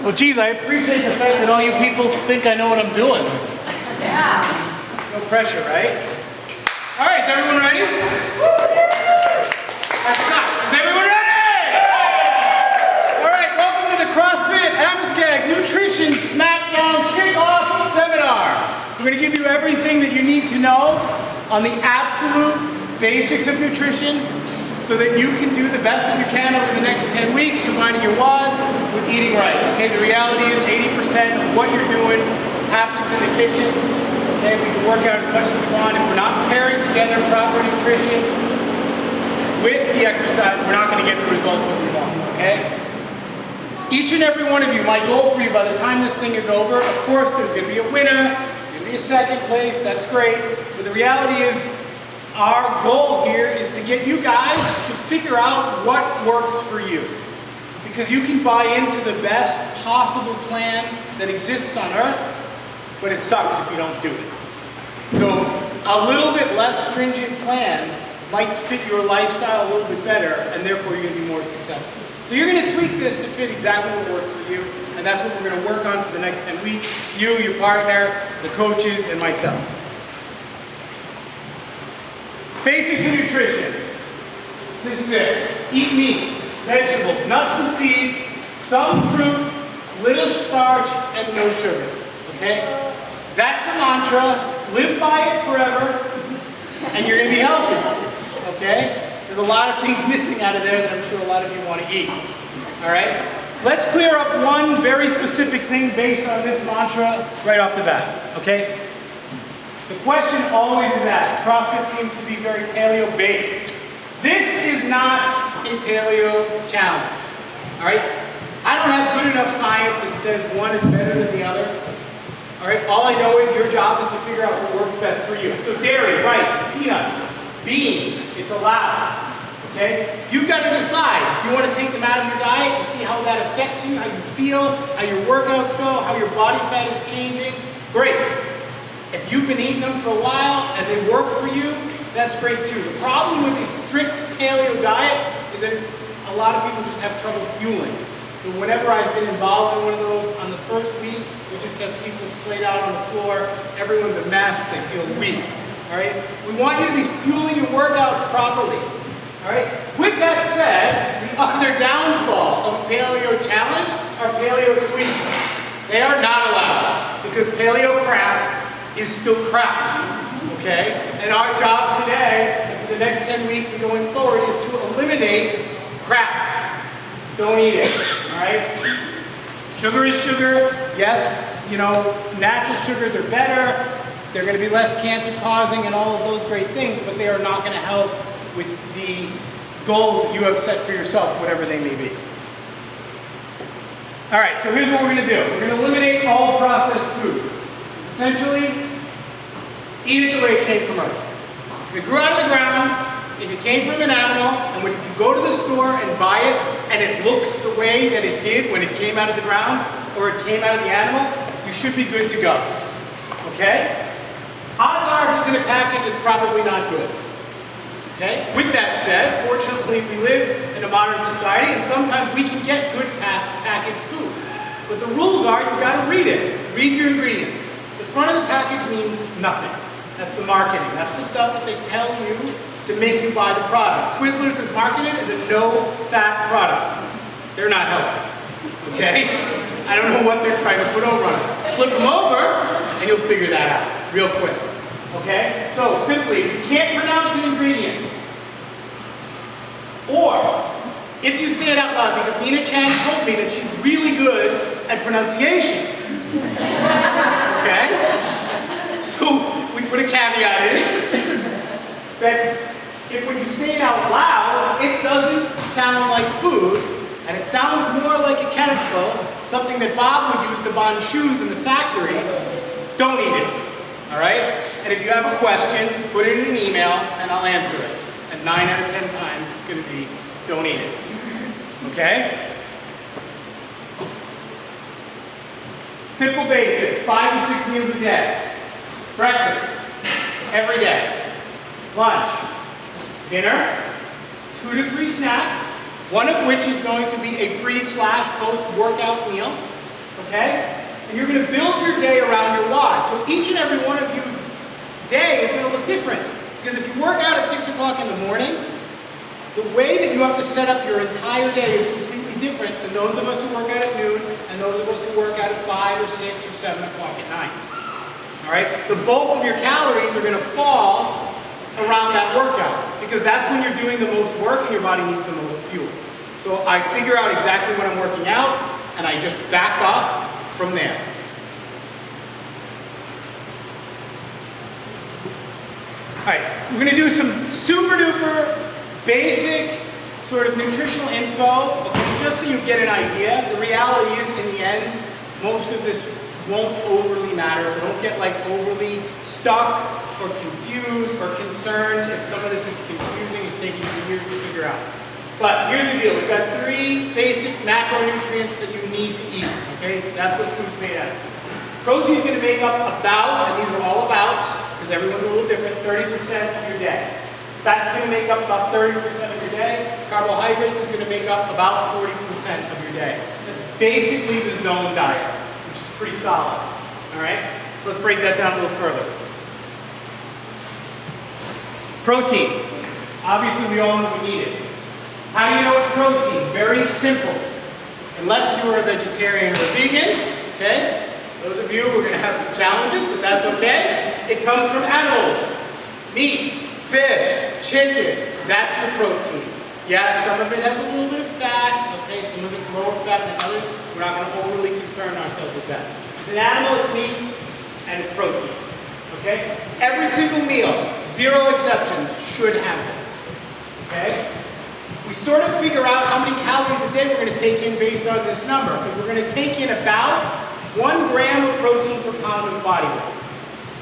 Well, geez, I appreciate the fact that all you people think I know what I'm doing. Yeah. No pressure, right? All right, is everyone ready? That's not. Is everyone ready? All right, welcome to the CrossFit Amoskeag Nutrition Smackdown Kickoff Seminar. We're going to give you everything that you need to know on the absolute basics of nutrition so that you can do the best that you can over the next 10 weeks, combining your WODs with eating right. Okay, the reality is 80% of what you're doing happens in the kitchen. Okay, we can work out as much as we want. If we're not pairing together proper nutrition with the exercise, we're not going to get the results that we want. Okay? Each and every one of you, my goal for you by the time this thing is over, of course, there's going to be a winner, there's going to be a second place, that's great, but the reality is our goal here is to get you guys to figure out what works for you. Because you can buy into the best possible plan that exists on earth, but it sucks if you don't do it. So a little bit less stringent plan might fit your lifestyle a little bit better, and therefore you're going to be more successful. So you're going to tweak this to fit exactly what works for you, and that's what we're going to work on for the next 10 weeks. You, your partner, the coaches, and myself. Basics of nutrition. This is it. Eat meat, vegetables, nuts and seeds, some fruit, little starch, and no sugar. Okay? That's the mantra. Live by it forever, and you're going to be healthy. Okay? There's a lot of things missing out of there that I'm sure a lot of you want to eat. All right? Let's clear up one very specific thing based on this mantra right off the bat. Okay? The question always is asked. CrossFit seems to be very paleo-based. This is not a paleo challenge. All right? I don't have good enough science that says one is better than the other. All right? All I know is your job is to figure out what works best for you. So dairy, rice, peanuts, beans, it's allowed. Okay? You've got to decide if you want to take them out of your diet and see how that affects you, how you feel, how your workouts go, how your body fat is changing. Great. If you've been eating them for a while and they work for you, that's great too. The problem with a strict paleo diet is that a lot of people just have trouble fueling. So whenever I've been involved in one of those, on the first week, we just have people splayed out on the floor. Everyone's a mess. They feel weak. All right? We want you to be fueling your workouts properly. All right? With that said, the other downfall of paleo challenge are paleo sweets. They are not allowed because paleo crap is still crap, okay? And our job today, for the next 10 weeks and going forward, is to eliminate crap. Don't eat it, all right? Sugar is sugar. Yes, you know, natural sugars are better. They're going to be less cancer-causing and all of those great things, but they are not going to help with the goals that you have set for yourself, whatever they may be. All right, so here's what we're going to do. We're going to eliminate all processed food. Essentially, eat it the way it came from earth. If it grew out of the ground, if it came from an animal, and if you go to the store and buy it, and it looks the way that it did when it came out of the ground, or it came out of the animal, you should be good to go. Okay? Odds are, if it's in a package, it's probably not good. Okay? With that said, fortunately, we live in a modern society, and sometimes we can get good packaged food. But the rules are, you've got to read it. Read your ingredients. The front of the package means nothing. That's the marketing. That's the stuff that they tell you to make you buy the product. Twizzlers is marketed as a no-fat product. They're not healthy. Okay? I don't know what they're trying to put over on us. Flip them over, and you'll figure that out real quick. Okay? So, simply, if you can't pronounce an ingredient, or if you say it out loud, because Nina Chang told me that she's really good at pronunciation. Okay? So we put a caveat in that if when you say it out loud, it doesn't sound like food, and it sounds more like a chemical, something that Bob would use to bond shoes in the factory, don't eat it. All right? And if you have a question, put it in an email, and I'll answer it. And 9 out of 10 times, it's going to be, don't eat it. Okay? Simple basics, 5 to 6 meals a day. Breakfast, every day. Lunch, dinner, 2 to 3 snacks, one of which is going to be a pre/post workout meal. okay? And you're going to build your day around your why. So each and every one of you's day is going to look different. Because if you work out at 6 o'clock in the morning, the way that you have to set up your entire day is completely different than those of us who work out at noon and those of us who work out at 5 or 6 or 7 o'clock at night. All right? The bulk of your calories are going to fall around that workout because that's when you're doing the most work and your body needs the most fuel. So I figure out exactly when I'm working out and I just back up from there. All right, we're going to do some super duper basic sort of nutritional info, okay, just so you get an idea. The reality is, in the end, most of this won't overly matter, so don't get like overly stuck or confused or concerned if some of this is confusing. It's taking you years to figure out. But here's the deal. We've got 3 basic macronutrients that you need to eat, okay? That's what food's made out of. Protein's going to make up about, and these are all abouts, because everyone's a little different, 30% of your day. Fat's going to make up about 30% of your day. Carbohydrates is going to make up about 40% of your day. That's basically the zone diet, which is pretty solid. All right? So let's break that down a little further. Protein. Obviously, we all know we need it. How do you know it's protein? Very simple. Unless you are a vegetarian or a vegan, okay? Those of you, we're going to have some challenges, but that's okay. It comes from animals. Meat, fish, chicken, that's your protein. Yes, some of it has a little bit of fat, okay? Some of it's lower fat than others. We're not going to overly concern ourselves with that. It's an animal, it's meat, and it's protein, okay? Every single meal, 0 exceptions, should have this, okay? We sort of figure out how many calories a day we're going to take in based on this number, because we're going to take in about 1 gram of protein per pound of body weight.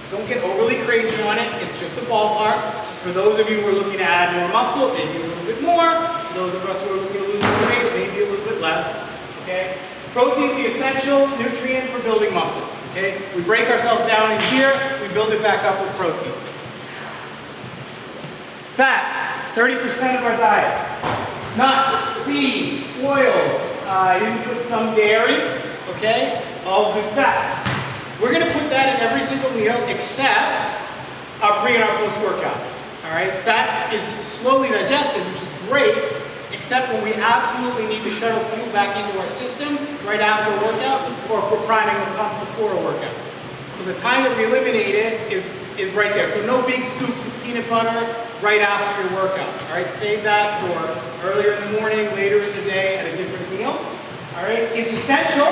Don't get overly crazy on it. It's just a ballpark. For those of you who are looking to add more muscle, maybe a little bit more. For those of us who are looking to lose more weight, maybe a little bit less. Okay? Protein is the essential nutrient for building muscle. Okay? We break ourselves down in here. We build it back up with protein. Fat, 30% of our diet. Nuts, seeds, oils. I didn't put some dairy. Okay? All good fats. We're going to put that in every single meal except our pre and our post-workout. All right? Fat is slowly digested, which is great, except when we absolutely need to shuttle fuel back into our system right after a workout or if we're priming the pump before a workout. So the time that we eliminate it is right there. So no big scoops of peanut butter right after your workout. All right? Save that for earlier in the morning, later in the day at a different meal. All right? It's essential.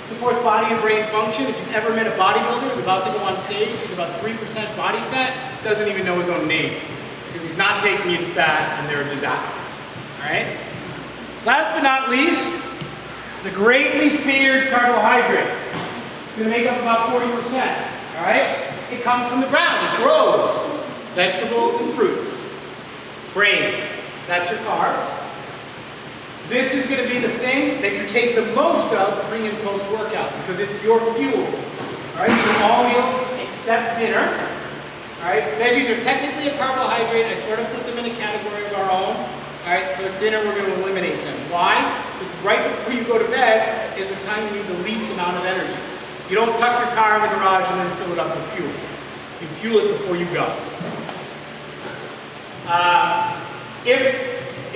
Supports body and brain function. If you've ever met a bodybuilder who's about to go on stage, he's about 3% body fat, doesn't even know his own name because he's not taking in fat and they're a disaster. All right? Last but not least, the greatly feared carbohydrate. It's going to make up about 40%. All right? It comes from the ground. It grows. Vegetables and fruits. Grains. That's your carbs. This is going to be the thing that you take the most of pre and post workout because it's your fuel. All right, so all meals except dinner. All right, veggies are technically a carbohydrate. I sort of put them in a category of our own. All right, so at dinner we're going to eliminate them. Why? Because right before you go to bed is the time you need the least amount of energy. You don't tuck your car in the garage and then fill it up with fuel. You fuel it before you go.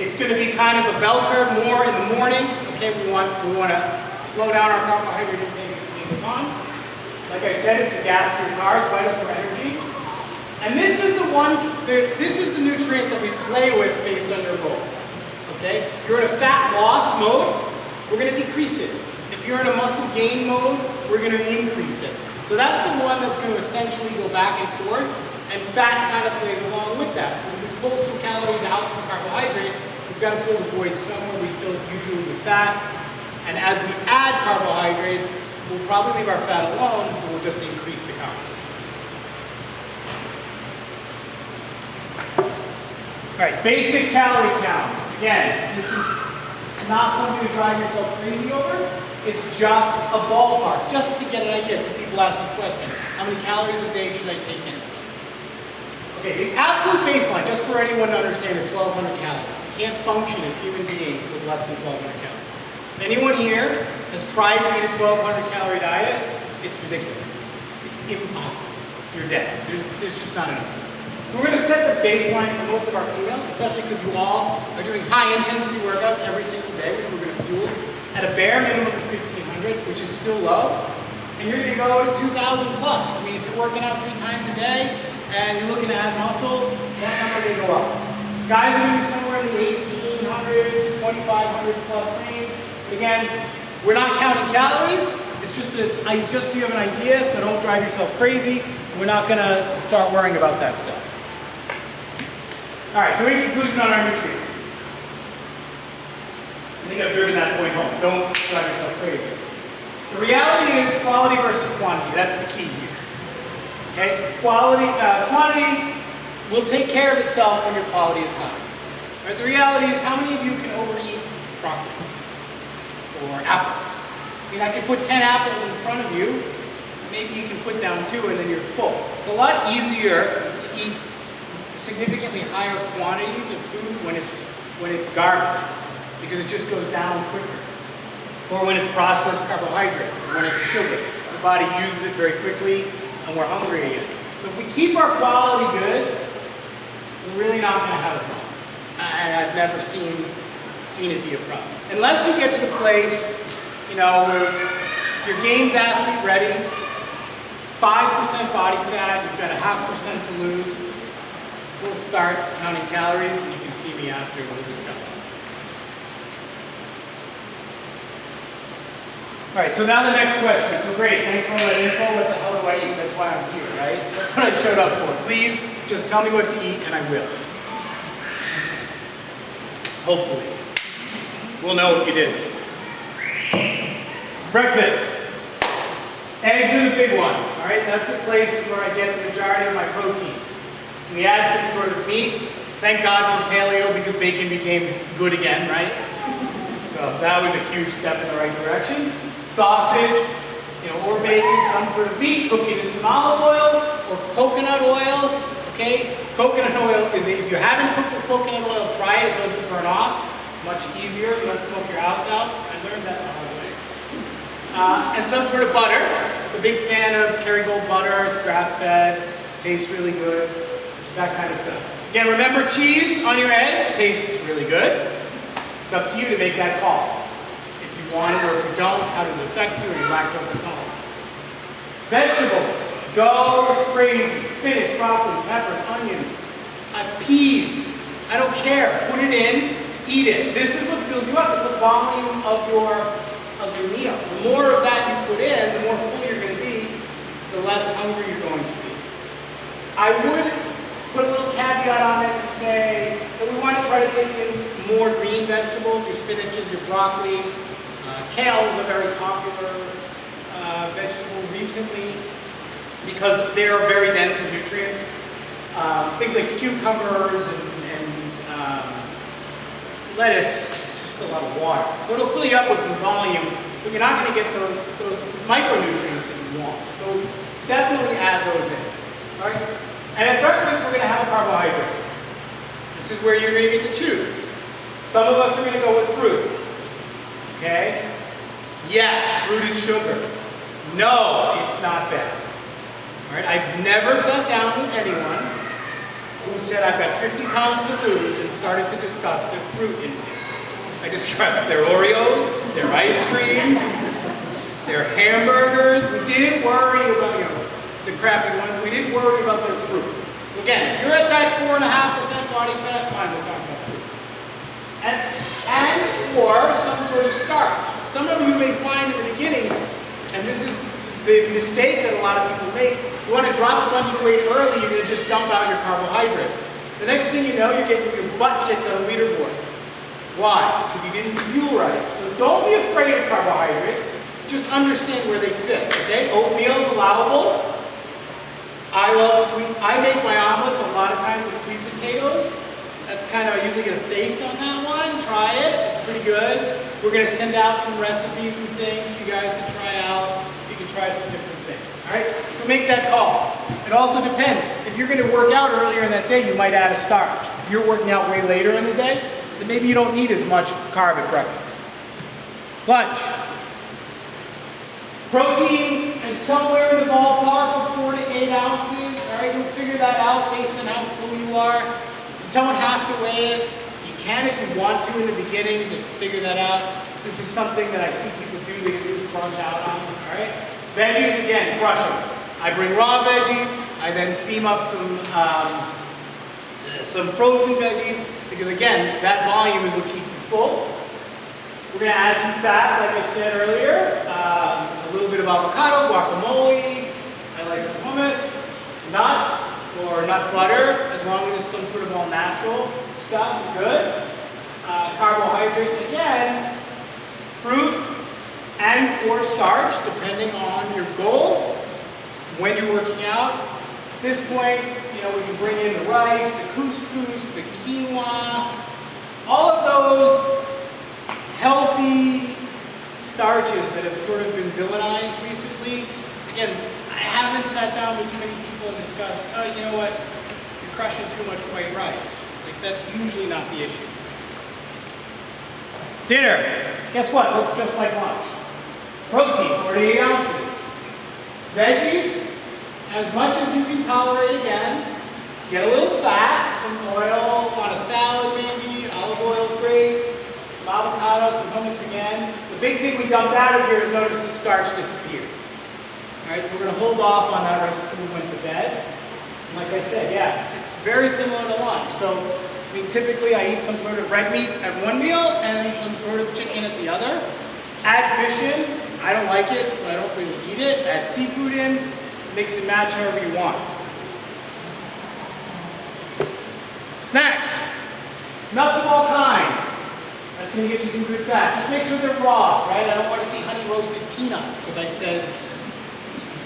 It's going to be kind of a bell curve more in the morning. Okay, we want to slow down our carbohydrate intake as the day goes on. Like I said, it's the gas for your car. It's vital for energy. And this is the nutrient that we play with based on your goals. Okay, if you're in a fat loss mode, we're going to decrease it. If you're in a muscle gain mode, we're going to increase it. So that's the one that's going to essentially go back and forth, and fat kind of plays along with that. If we pull some calories out from carbohydrate, we've got to fill the void somewhere. We fill it usually with fat. And as we add carbohydrates, we'll probably leave our fat alone, and we'll just increase the carbs. All right, basic calorie count. Again, this is not something to drive yourself crazy over. It's just a ballpark, just to get an idea. People ask this question: how many calories a day should I take in? Okay, the absolute baseline, just for anyone to understand, is 1,200 calories. You can't function as human beings with less than 1,200 calories. If anyone here has tried to eat a 1,200 calorie diet, it's ridiculous. It's impossible. You're dead. There's just not enough. So we're going to set the baseline for most of our females, especially because you all are doing high intensity workouts every single day, which we're going to fuel at a bare minimum of 1,500, which is still low. And you're going to go to 2,000 plus. I mean, if you're working out 3 times a day and you're looking to add muscle, that number may go up. Guys are going to be somewhere in the 1,800 to 2,500 plus range. But again, we're not counting calories. It's just just so you have an idea, so don't drive yourself crazy. We're not going to start worrying about that stuff. All right, so in conclusion on our nutrients. I think I've driven that point home. Don't drive yourself crazy. The reality is quality versus quantity. That's the key here. Okay? Quantity will take care of itself when your quality is high. Right? The reality is, how many of you can overeat broccoli or apples? I mean, I could put 10 apples in front of you. Maybe you can put down 2 and then you're full. It's a lot easier to eat significantly higher quantities of food when it's garbage, because it just goes down quicker. Or when it's processed carbohydrates, or when it's sugar. The body uses it very quickly and we're hungry again. So if we keep our quality good, we're really not going to have a problem. And I've never seen it be a problem. Unless you get to the place, you know, where your game's athlete ready, 5% body fat, you've got a 0.5% to lose, we'll start counting calories, and you can see me after, we'll discuss it. All right, so now the next question. So great, thanks for all that info. What the hell do I eat? That's why I'm here, right? That's what I showed up for. Please, just tell me what to eat, and I will. Hopefully. We'll know if you didn't. Breakfast. Eggs are the big one, all right? That's the place where I get the majority of my protein. We add some sort of meat. Thank God for paleo, because bacon became good again, right? So that was a huge step in the right direction. Sausage, you know, or bacon, some sort of meat, cook it in some olive oil or coconut oil, okay? Coconut oil is, if you haven't cooked with coconut oil, try it. It doesn't burn off. Much easier. You don't smoke your house out. I learned that the hard way. And some sort of butter. I'm a big fan of Kerrygold butter. It's grass-fed. Tastes really good. That kind of stuff. Again, remember, cheese on your eggs tastes really good. It's up to you to make that call. If you want it or if you don't, how does it affect you? Or you're lactose intolerant? Vegetables. Go crazy. Spinach, broccoli, peppers, onions, peas. I don't care. Put it in. Eat it. This is what fills you up. It's the volume of your meal. The more of that you put in, the more full you're going to be, the less hungry you're going to be. I would put a little caveat on it and say that we want to try to take in more green vegetables, your spinaches, your broccolis. Kale is a very popular vegetable recently because they are very dense in nutrients. Things like cucumbers and lettuce, it's just a lot of water. So it'll fill you up with some volume, but you're not going to get those micronutrients that you want. So definitely add those in. All right? And at breakfast, we're going to have a carbohydrate. This is where you're going to get to choose. Some of us are going to go with fruit. Okay? Yes, fruit is sugar. No, it's not bad. All right? I've never sat down with anyone who said, I've got 50 pounds to lose, and started to discuss their fruit intake. I discussed their Oreos, their ice cream, their hamburgers. We didn't worry about, the crappy ones. We didn't worry about their fruit. Again, if you're at that 4.5% body fat, fine, we'll talk about fruit. And or some sort of starch. Some of you may find in the beginning, and this is the mistake that a lot of people make, you want to drop a bunch of weight early, you're going to just dump out your carbohydrates. The next thing you know, you're getting your butt kicked on a leaderboard. Why? Because you didn't fuel right. So don't be afraid of carbohydrates. Just understand where they fit, okay? Oatmeal is allowable. I make my omelets a lot of times with sweet potatoes. That's kind of, I usually get a face on that one. Try it, it's pretty good. We're going to send out some recipes and things for you guys to try out, so you can try some different things. All right, so make that call. It also depends. If you're going to work out earlier in that day, you might add a starch. If you're working out way later in the day, then maybe you don't need as much carb at breakfast. Lunch. Protein is somewhere in the ballpark of 4 to 8 ounces. All right, you'll figure that out based on how full you are. You don't have to weigh it. You can if you want to in the beginning to figure that out. This is something that I see people do, they get really burnt out on. All right, veggies, again, crush them. I bring raw veggies. I then steam up some frozen veggies because, again, that volume is what keeps you full. We're going to add some fat, like I said earlier, a little bit of avocado, guacamole, I like some hummus, nuts, or nut butter, as long as it's some sort of all natural stuff, good. Carbohydrates, again, fruit and or starch, depending on your goals, when you're working out. At this point, you know, we can bring in the rice, the couscous, the quinoa, all of those healthy starches that have sort of been villainized recently. Again, I haven't sat down with too many people and discussed, oh, you know what, you're crushing too much white rice. Like, that's usually not the issue. Dinner, guess what? Looks just like lunch. Protein, 48 ounces. Veggies, as much as you can tolerate again. Get a little fat, some oil on a salad maybe, olive oil's great. Some avocado, some hummus again. The big thing we dumped out of here is notice the starch disappeared. All right, so we're going to hold off on that right before we went to bed. And like I said, yeah, it's very similar to lunch. So, I mean, typically I eat some sort of red meat at one meal and some sort of chicken at the other. Add fish in. I don't like it, so I don't really eat it. Add seafood in. Mix and match however you want. Snacks. Nuts of all kind. That's going to get you some good fat. Just make sure they're raw, right? I don't want to see honey roasted peanuts because I said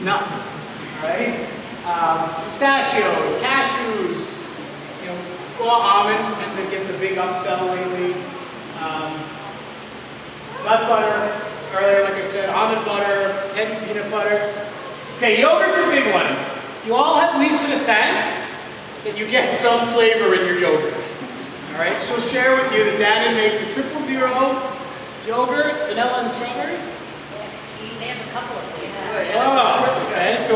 nuts, all right? Pistachios, cashews, you know, raw almonds tend to get the big upsell lately. Nut butter, earlier, like I said, almond butter, Teddy peanut butter. Okay, yogurt's a big one. You all have Lisa to thank that you get some flavor in your yogurt. All right, she'll share with you that Danny makes a 000 yogurt, vanilla and strawberry. Yeah, they have a couple of flavors. Oh, okay. So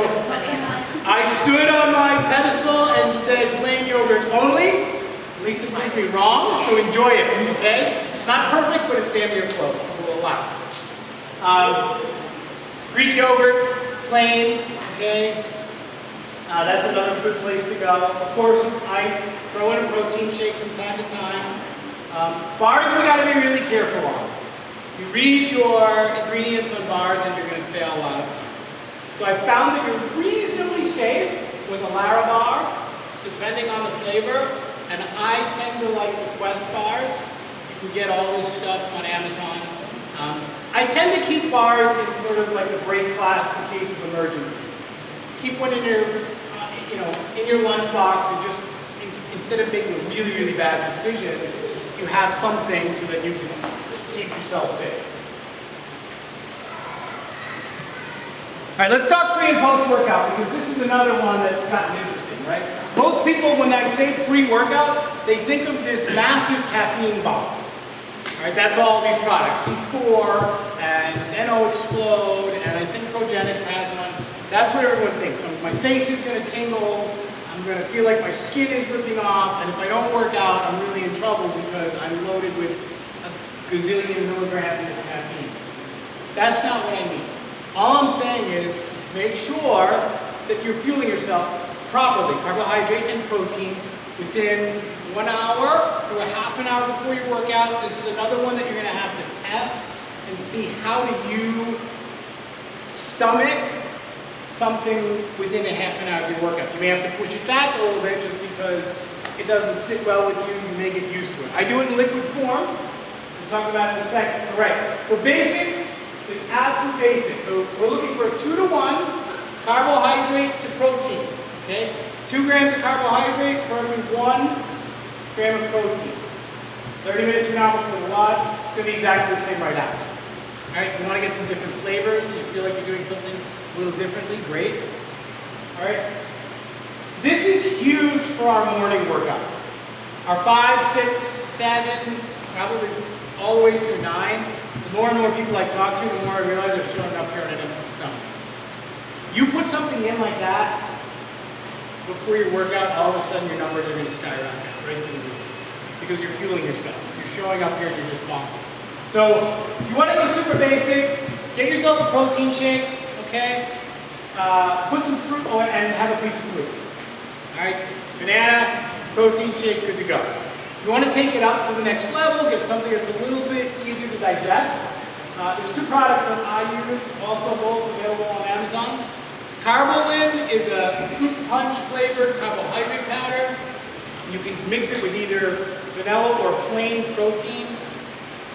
I stood on my pedestal and said plain yogurt only. Lisa might be wrong, so enjoy it, okay? It's not perfect, but it's damn near close. We'll allow it. Greek yogurt, plain, okay? That's another good place to go. Of course, I throw in a protein shake from time to time. Bars we got to be really careful on. You read your ingredients on bars and you're going to fail a lot of times. So I found that you're reasonably safe with a Larabar, depending on the flavor. And I tend to like the Quest bars. You can get all this stuff on Amazon. I tend to keep bars in sort of like a break class in case of emergency. Keep one in your, in your lunchbox, and just instead of making a really, really bad decision, you have something so that you can keep yourself safe. All right, let's talk pre and post workout because this is another one that's gotten interesting, right? Most people, when I say pre-workout, they think of this massive caffeine bomb. All right, that's all these products, C4 and NO Explode, and I think Progenics has one. That's what everyone thinks. So my face is going to tingle, I'm going to feel like my skin is ripping off, and if I don't work out, I'm really in trouble because I'm loaded with a gazillion milligrams of caffeine. That's not what I mean. All I'm saying is make sure that you're fueling yourself properly, carbohydrate and protein, within 1 hour to a half an hour before your workout. This is another one that you're going to have to test and see how do you stomach something within a half an hour of your workout. You may have to push it back a little bit just because it doesn't sit well with you. You may get used to it. I do it in liquid form. We'll talk about it in a second. So so basic, we add some basic. So we're looking for a 2 to 1 carbohydrate to protein. Okay, 2 grams of carbohydrate for every 1 gram of protein. 30 minutes from now before the WOD, it's going to be exactly the same right after. All right, you want to get some different flavors, so you feel like you're doing something a little differently, great. All right, this is huge for our morning workouts. Our 5, 6, 7, probably all the way through 9. the more and more people I talk to, the more I realize they're showing up here on an empty stomach. You put something in like that before your workout, all of a sudden your numbers are going to skyrocket right to the roof because you're fueling yourself. You're showing up here and you're just bonking. So if you want to go super basic, get yourself a protein shake, okay? Put some fruit on it and have a piece of fruit. All right, banana, protein shake, good to go. If you want to take it up to the next level, get something that's a little bit easier to digest. There's two products that I use, also both available on Amazon. Carbolin is a fruit punch flavored carbohydrate powder. You can mix it with either vanilla or plain protein.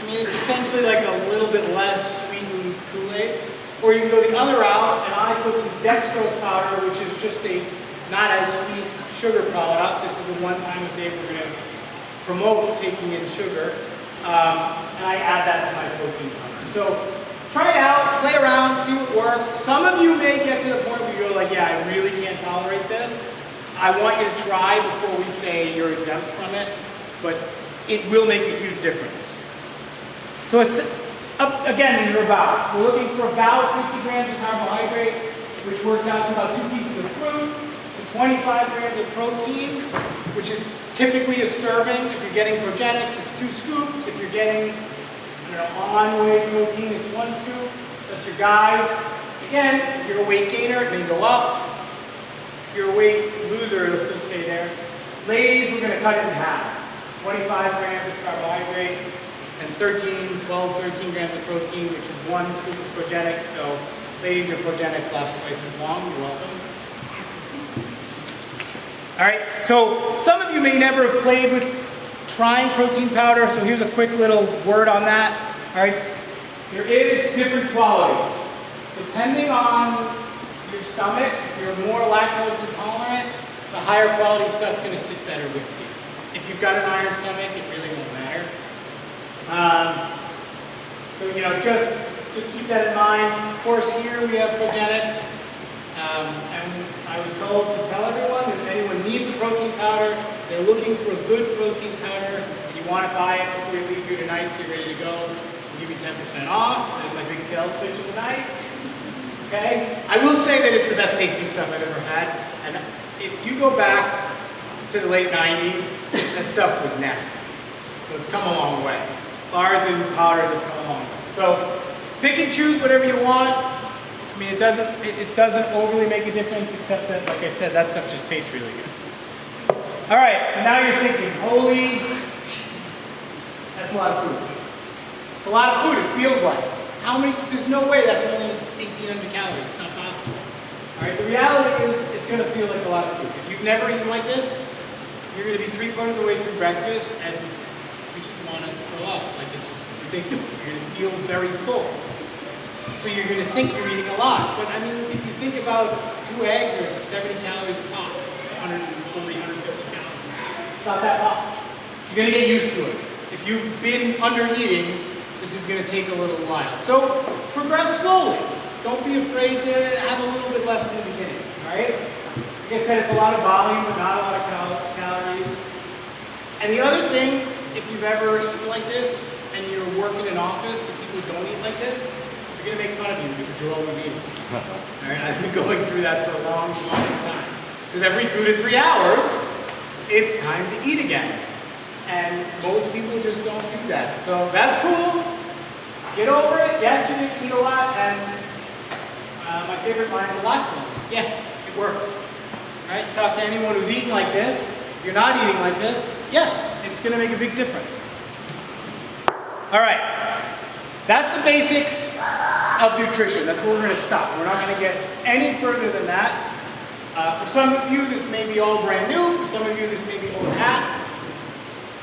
I mean, it's essentially like a little bit less sweetened Kool-Aid. Or you can go the other route, and I put some dextrose powder, which is just a not as sweet sugar product. This is the one time a day we're going to promote taking in sugar. And I add that to my protein powder. So try it out, play around, see what works. Some of you may get to the point where you're like, yeah, I really can't tolerate this. I want you to try before we say you're exempt from it, but it will make a huge difference. So again, these are about. We're looking for about 50 grams of carbohydrate, which works out to about 2 pieces of fruit, to 25 grams of protein, which is typically a serving. If you're getting progenics, it's 2 scoops. If you're getting, on-whey protein, it's 1 scoop. That's your guys. Again, if you're a weight gainer, it may go up. If you're a weight loser, it'll still stay there. Lay's, we're going to cut it in half. 25 grams of carbohydrate and 13 grams of protein, which is 1 scoop of progenics. So Lay's or progenics last twice as long. You're welcome. All right, so some of you may never have played with trying protein powder, so here's a quick little word on that. All right, there is different qualities. Depending on your stomach, if you're more lactose intolerant, the higher quality stuff's going to sit better with you. If you've got an iron stomach, it really won't matter. So, just keep that in mind. Of course, here we have progenics. And I was told to tell everyone if anyone needs a protein powder, they're looking for a good protein powder, and you want to buy it before you leave here tonight so you're ready to go, we'll give you 10% off. That's my big sales pitch of the night. Okay? I will say that it's the best tasting stuff I've ever had. And if you go back to the late 90s, that stuff was nasty. So it's come a long way. Bars and powders have come a long way. So pick and choose whatever you want. I mean, it doesn't overly make a difference, except that, like I said, that stuff just tastes really good. All right, so now you're thinking, holy, that's a lot of food. It's a lot of food, it feels like. How many, there's no way that's only 1,800 calories, it's not possible. All right, the reality is, it's gonna feel like a lot of food. If you've never eaten like this, you're gonna be 3/4 of the way through breakfast, and you just wanna throw up, like it's ridiculous. You're gonna feel very full. So you're going to think you're eating a lot. But I mean, if you think about 2 eggs or 70 calories a pop, it's 140, 150 calories. Not that much. You're going to get used to it. If you've been under eating, this is going to take a little while. So progress slowly. Don't be afraid to have a little bit less in the beginning. All right? Like I said, it's a lot of volume, but not a lot of calories. And the other thing, if you've ever eaten like this, and you're working in an office with people who don't eat like this, they're going to make fun of you because you're always eating. All right, I've been going through that for a long, long time. Because every 2 to 3 hours, it's time to eat again. And most people just don't do that. So that's cool. Get over it. Yes, you're going to eat a lot. And my favorite line is the last one. Yeah, it works. All right, talk to anyone who's eating like this. If you're not eating like this, yes, it's going to make a big difference. All right. That's the basics of nutrition. That's where we're going to stop. We're not going to get any further than that. For some of you, this may be all brand new. For some of you, this may be old hat.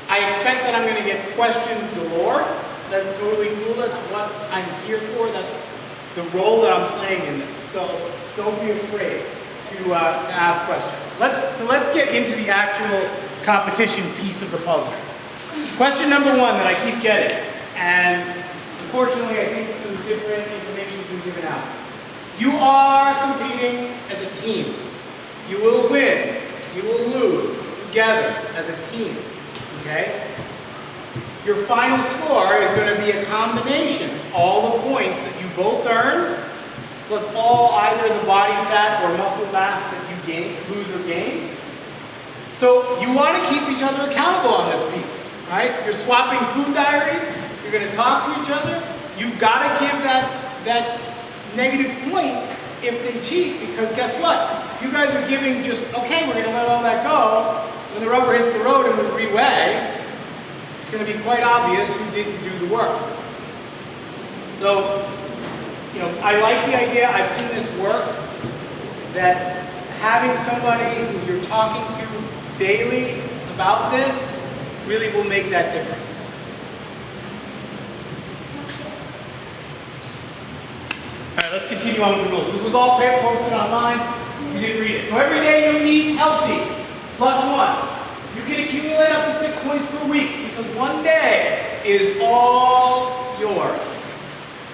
I expect that I'm going to get questions galore. That's totally cool. That's what I'm here for. That's the role that I'm playing in this. So don't be afraid to ask questions. Let's get into the actual competition piece of the puzzle. Question number 1 that I keep getting, and unfortunately, I think some different information has been given out. You are competing as a team. You will win. You will lose together as a team. Okay? Your final score is going to be a combination of all the points that you both earn, plus all either the body fat or muscle mass that you lose or gain. So you want to keep each other accountable on this piece, right? You're swapping food diaries, you're going to talk to each other. You've got to give that negative point if they cheat, because guess what? If you guys are giving just, okay, we're going to let all that go, when the rubber hits the road and we reweigh, it's going to be quite obvious who didn't do the work. So, I like the idea, I've seen this work, that having somebody who you're talking to daily about this really will make that difference. All right, let's continue on with the rules. This was all posted online. You didn't read it. So every day you eat healthy, +1. You can accumulate up to 6 points per week because one day is all yours.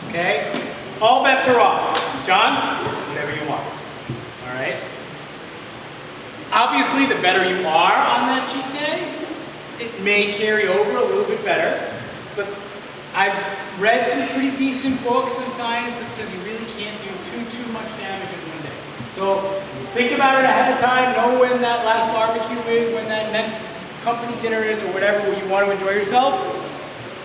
Okay? All bets are off. John, whatever you want. All right? Obviously, the better you are on that cheat day, it may carry over a little bit better. But I've read some pretty decent books in science that says you really can't do too much damage in one day. So think about it ahead of time, know when that last barbecue is, when that next company dinner is, or whatever, where you want to enjoy yourself.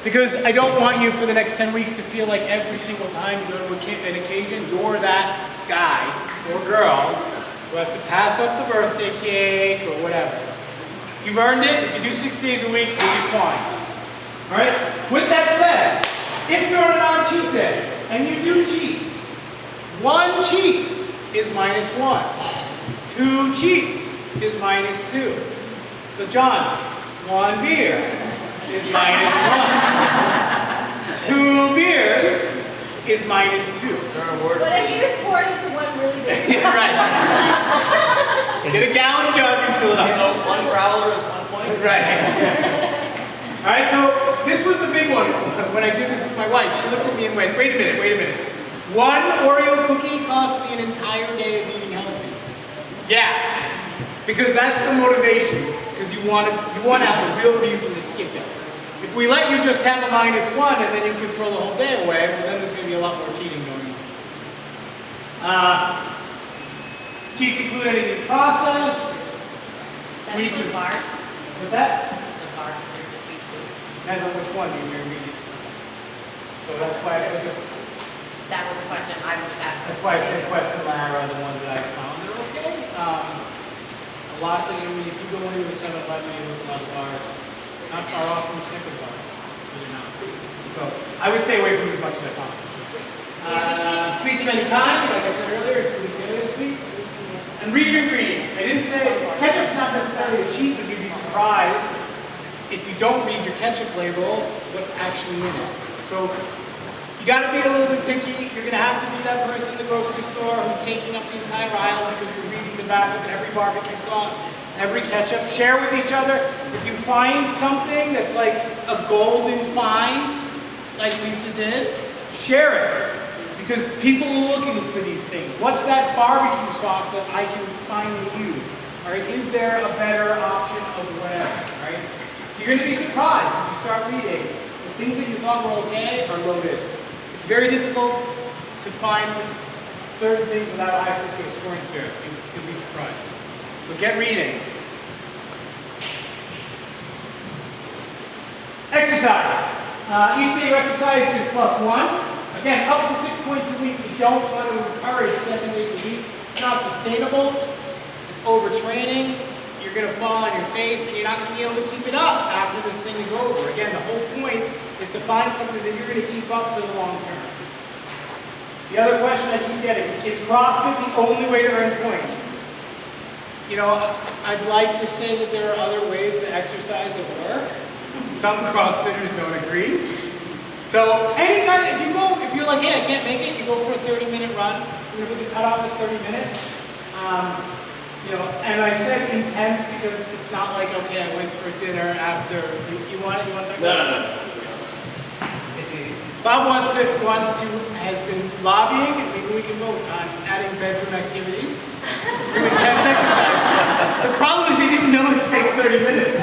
Because I don't want you for the next 10 weeks to feel like every single time you go to an occasion, you're that guy or girl who has to pass up the birthday cake or whatever. You've earned it. If you do 6 days a week, you'll be fine. All right? With that said, if you're on an odd cheat day, and you do cheat, 1 cheat is -1. 2 cheats is -2. So John, 1 beer is -1. 2 beers is -2. But if you just poured into one really big Yeah, right. Get a gallon jug and fill it up. So 1 growler is 1 point? Right. All right, so this was the big one. When I did this with my wife, she looked at me and went, wait a minute. 1 Oreo cookie cost me an entire day of eating healthy. Yeah, because that's the motivation. Because you want to have a real reason to skip it. If we let you just have a -1 and then you can throw the whole day away, well then there's going to be a lot more cheating going on. Cheats include anything processed. Sweets and bars. What's that? It's a bar considered a cheat food. Depends on which one you're reading. So that's why That was the question I was just asking. that's why I said Quest and Ladder are the ones that I found are okay. A lot of if you go into a 7-Eleven and you look at a lot of bars, it's not far off from a Snickers bar. Really not. So I would stay away from as much as possible. Sweets of any kind, like I said earlier, including vanilla sweets. And read your ingredients. I didn't say ketchup's not necessarily a cheat, but you'd be surprised if you don't read your ketchup label what's actually in it. So you got to be a little bit picky. You're going to have to be that person in the grocery store who's taking up the entire aisle because you're reading the back of every barbecue sauce, every ketchup. Share with each other. If you find something that's like a golden find, like Lisa did, share it. Because people are looking for these things. What's that barbecue sauce that I can finally use? All right, is there a better option of whatever? Right? You're going to be surprised if you start reading. The things that you thought were okay are loaded. It's very difficult to find certain things without high fructose corn syrup. You'll be surprised. So get reading. Exercise. Each day you exercise is +1. Again, up to 6 points a week. We don't want to encourage 7 days a week. It's not sustainable. It's overtraining. You're going to fall on your face, and you're not going to be able to keep it up after this thing is over. Again, the whole point is to find something that you're going to keep up for the long term. The other question I keep getting, is CrossFit the only way to earn points? I'd like to say that there are other ways to exercise that work. Some CrossFitters don't agree. So any kind of, if you're like, hey, I can't make it, you go for a 30-minute run. We're going to cut off at 30 minutes. And I said intense because it's not like, okay, I went for dinner after. You want to talk about it? No. Bob has been lobbying, and maybe we can vote on adding bedroom activities to intense exercise. The problem is he didn't know it takes 30 minutes.